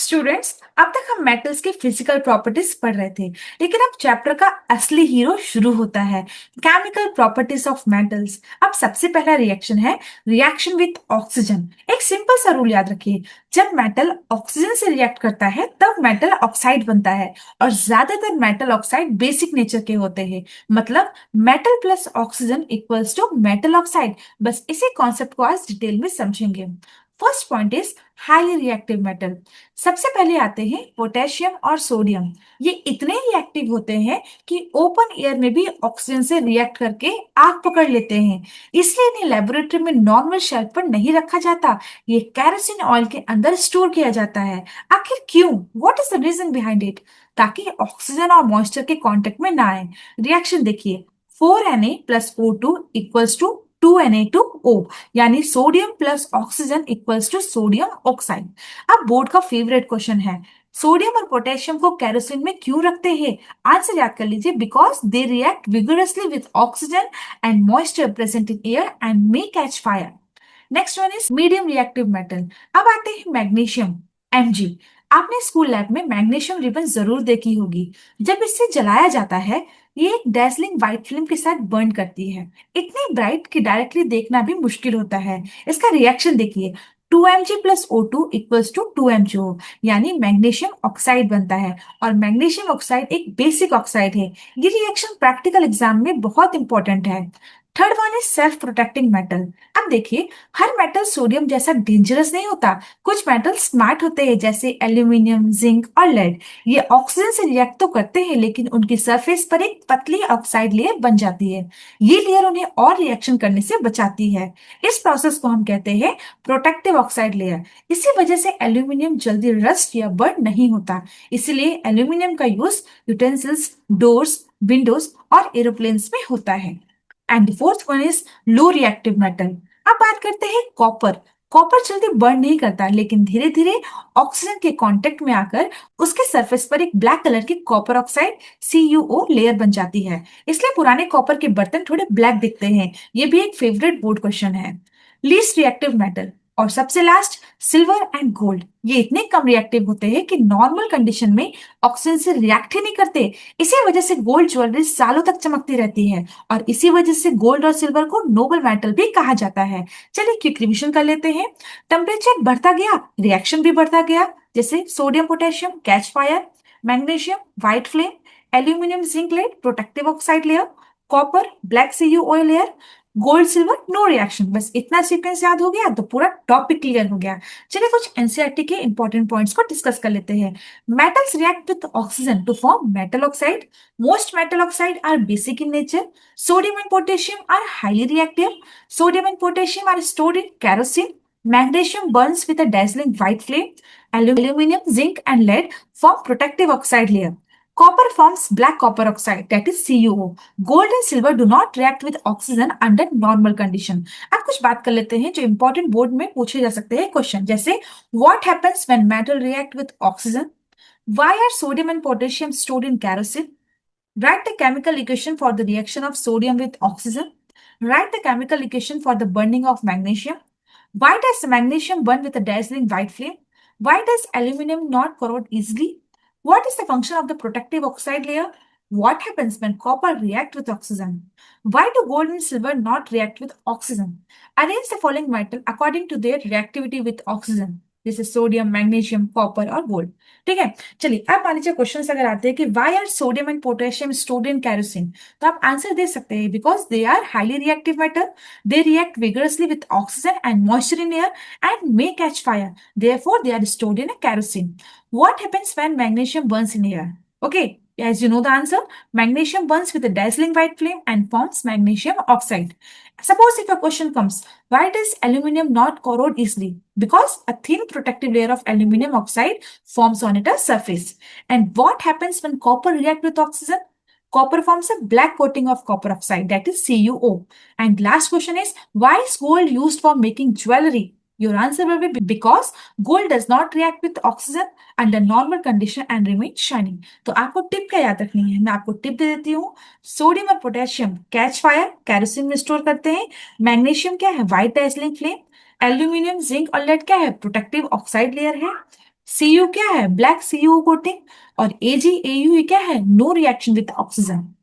Students, अब तक हम मेटल्स के फिजिकल प्रॉपर्टीज पढ़ रहे थे, लेकिन अब चैप्टर का असली हीरो शुरू होता है, केमिकल प्रॉपर्टीज ऑफ मेटल्स। अब सबसे पहला रिएक्शन है रिएक्शन विथ ऑक्सीजन। एक सिंपल सा रूल याद रखिए, जब मेटल ऑक्सीजन से रिएक्ट करता है तब मेटल ऑक्साइड बनता है, और ज्यादातर मेटल ऑक्साइड बेसिक नेचर के होते हैं। मतलब metal plus oxygen equals to metal oxide. बस इसी कॉन्सेप्ट को आज डिटेल में समझेंगे। First point is highly reactive metal. सबसे पहले आते हैं पोटेशियम और सोडियम। ये इतने रिएक्टिव होते हैं कि ओपन एयर में भी ऑक्सीजन से रिएक्ट करके आग पकड़ लेते हैं। इसलिए इन्हें लेबोरेटरी में नॉर्मल शेल्फ पर नहीं रखा जाता, ये केरोसिन ऑयल के अंदर स्टोर किया जाता है। आखिर क्यों? What is the reason behind it? ताकि ऑक्सीजन और मॉइस्चर के कांटेक्ट में ना आए। रिएक्शन देखिए, 4Na plus O2 equals to 2Na2O, यानी sodium plus oxygen equals to sodium oxide. अब बोर्ड का फेवरेट क्वेश्चन है, सोडियम और पोटेशियम को केरोसिन में क्यों रखते हैं? आंसर याद कर लीजिए, because they react vigorously with oxygen and moisture present in air and may catch fire. Next one is medium reactive metal. अब आते हैं मैग्नीशियम, Mg। आपने स्कूल लैब में मैग्नीशियम रिबन जरूर देखी होगी। जब इसे जलाया जाता है, ये एक डेजलिंग व्हाइट फिल्म के साथ बर्न करती है, इतनी ब्राइट कि डायरेक्टली देखना भी मुश्किल होता है। इसका रिएक्शन देखिए, 2Mg plus O2 equals to 2MgO, यानी मैग्नीशियम ऑक्साइड बनता है। और मैग्नीशियम ऑक्साइड एक बेसिक ऑक्साइड है। ये रिएक्शन प्रैक्टिकल एग्जाम में बहुत इंपॉर्टेंट है। Third one is self protecting metal. अब देखिए, हर मेटल सोडियम जैसा डेंजरस नहीं होता। कुछ मेटल स्मार्ट होते हैं, जैसे एल्यूमिनियम, जिंक और लेड। ये ऑक्सीजन से रिएक्ट तो करते हैं, लेकिन उनकी सरफेस पर एक पतली ऑक्साइड लेयर बन जाती है। ये लेयर उन्हें और रिएक्शन करने से बचाती है। इस प्रोसेस को हम कहते हैं प्रोटेक्टिव ऑक्साइड लेयर। इसी वजह से एल्यूमिनियम जल्दी रस्ट या बर्न नहीं होता। इसलिए एल्यूमिनियम का यूज यूटेंसिल्स, डोर्स, विंडोज और एरोप्लेन्स में होता है। And fourth one is low reactive metal. अब बात करते हैं कॉपर। कॉपर जल्दी बर्न नहीं करता, लेकिन धीरे धीरे ऑक्सीजन के कांटेक्ट में आकर उसके सरफेस पर एक ब्लैक कलर की कॉपर ऑक्साइड CuO लेयर बन जाती है। इसलिए पुराने कॉपर के बर्तन थोड़े ब्लैक दिखते हैं। ये भी एक फेवरेट बोर्ड क्वेश्चन है। लीस्ट रिएक्टिव मेटल और सबसे लास्ट सिल्वर एंड गोल्ड। ये इतने कम रिएक्टिव होते हैं कि नॉर्मल कंडीशन में ऑक्सीजन से रिएक्ट ही नहीं करते। इसी वजह से गोल्ड ज्वेलरी सालों तक चमकती रहती है, और इसी वजह से गोल्ड और सिल्वर को नोबल मेटल भी कहा जाता है। चलिए क्विक रिवीजन कर लेते हैं। टेम्परेचर बढ़ता गया, रिएक्शन भी बढ़ता गया, जैसे sodium potassium catch fire, magnesium white flame, aluminium zinc lead protective oxide layer, copper black CuO layer, gold silver no reaction. बस इतना सीक्वेंस याद हो गया तो पूरा टॉपिक क्लियर हो गया। चलिए कुछ एनसीईआरटी के इंपॉर्टेंट पॉइंट्स को डिस्कस कर लेते हैं। Metals react with oxygen to form metal oxide. Most metal oxide are basic in nature. Sodium and potassium are highly reactive. Sodium and potassium are stored in kerosene. Magnesium burns with a dazzling white flame. Aluminium, zinc, and lead form protective oxide layer. Copper forms black copper oxide, that is CuO. Gold and silver do not react with oxygen under normal condition. अब कुछ बात कर लेते हैं जो important board में पूछे जा सकते हैं क्वेश्चन, जैसे what happens when metal react with oxygen? Why are sodium and potassium stored in kerosene? Write the chemical equation for the reaction of sodium with oxygen. Write the chemical equation for the burning of magnesium. Why does magnesium burn with a dazzling white flame? Why does aluminum not corrode easily? What is the function of the protective oxide layer? What happens when copper react with oxygen? Why do gold and silver not react with oxygen? Arrange the following metal according to their reactivity with oxygen. जैसे sodium, magnesium, copper और gold. ठीक है, चलिए अब मान लीजिए question अगर आते हैं कि why are sodium and potassium stored in kerosene, तो आप आंसर दे सकते हैं because they are highly reactive metal, they react vigorously with oxygen and moisture in air and may catch fire, therefore they are stored in a kerosene. What happens when magnesium burns in air? Okay, as you know the answer, magnesium burns with a dazzling white flame and forms magnesium oxide. Suppose if a question comes, why does aluminum not corrode easily? Because a thin protective layer of aluminum oxide forms on its surface. And what happens when copper react with oxygen? Copper forms a black coating of copper oxide, that is CuO. And last question is, why is gold used for making jewelry? Your answer will be because gold does not react with oxygen under normal condition and remain shining. तो आपको tip क्या याद रखनी है, मैं आपको tip दे देती हूँ। सोडियम और पोटेशियम कैच फायर, कैरोसिन में स्टोर करते हैं। मैग्नीशियम क्या है? White dazzling flame. Aluminium, zinc और लेड क्या है? प्रोटेक्टिव ऑक्साइड लेयर है। Cu क्या है? Black Cu coating. और Ag Au ये क्या है? No reaction with oxygen.